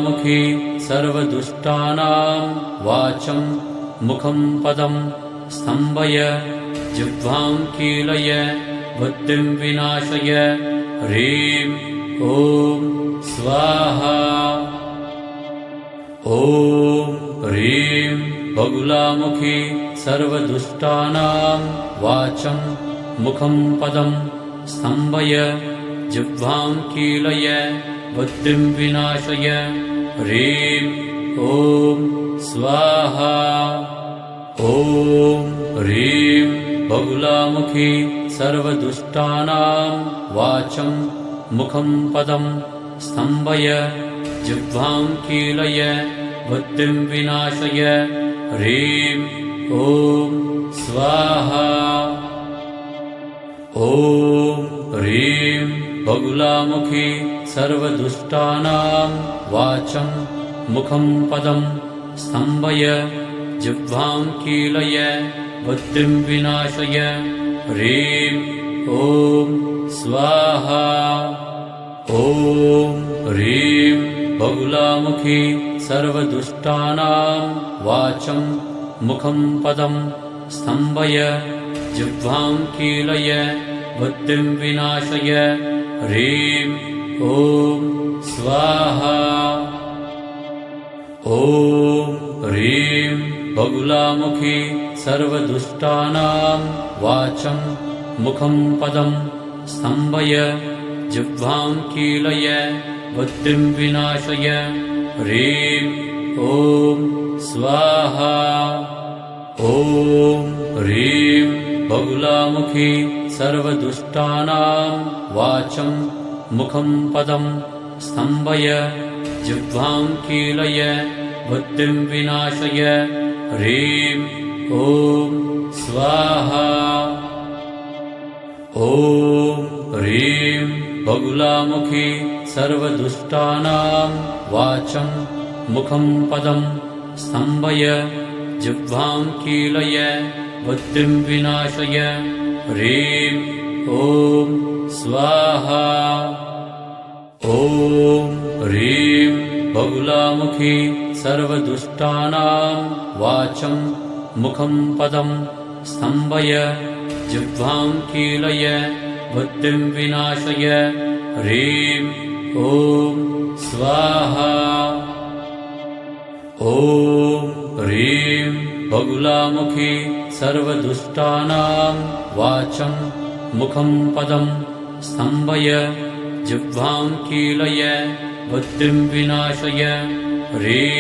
बगुलामुखी सर्वदुष्टानां वाचं मुखं पदं स्तम्भय जिह्वां कीलय बुद्धिं विनाशय ह्रीं ॐ स्वाहा। ॐ ह्रीं बगुलामुखी सर्वदुष्टानां वाचं मुखं पदं स्तम्भय जिह्वां कीलय बुद्धिं विनाशय ह्रीं ॐ स्वाहा। ॐ ह्रीं बगुलामुखी सर्वदुष्टानां वाचं मुखं पदं स्तम्भय जिह्वां कीलय बुद्धिं विनाशय ह्रीं ॐ स्वाहा। ॐ ह्रीं बगुलामुखी सर्वदुष्टानां वाचं मुखं पदं स्तम्भय जिह्वां कीलय बुद्धिं विनाशय ह्रीं ॐ स्वाहा। ॐ ह्रीं बगुलामुखी सर्वदुष्टानां वाचं मुखं पदं स्तम्भय जिह्वां कीलय बुद्धिं विनाशय ह्रीं ॐ स्वाहा। ॐ ह्रीं बगुलामुखी सर्वदुष्टानां वाचं मुखं पदं स्तम्भय जिह्वां कीलय बुद्धिं विनाशय ह्रीं ॐ स्वाहा। ॐ ह्रीं बगुलामुखी सर्वदुष्टानां वाचं मुखं पदं स्तम्भय जिह्वां कीलय बुद्धिं विनाशय ह्रीं ॐ स्वाहा। ॐ ह्रीं बगुलामुखी सर्वदुष्टानां वाचं मुखं पदं स्तम्भय जिह्वां कीलय बुद्धिं विनाशय ह्रीं ॐ स्वाहा। ॐ ह्रीं बगुलामुखी सर्वदुष्टानां वाचं मुखं पदं स्तम्भय जिह्वां कीलय बुद्धिं विनाशय ह्रीं ॐ स्वाहा। ॐ ह्रीं बगुलामुखी सर्वदुष्टानां वाचं मुखं पदं स्तम्भय जिह्वां कीलय बुद्धिं विनाशय ह्रीं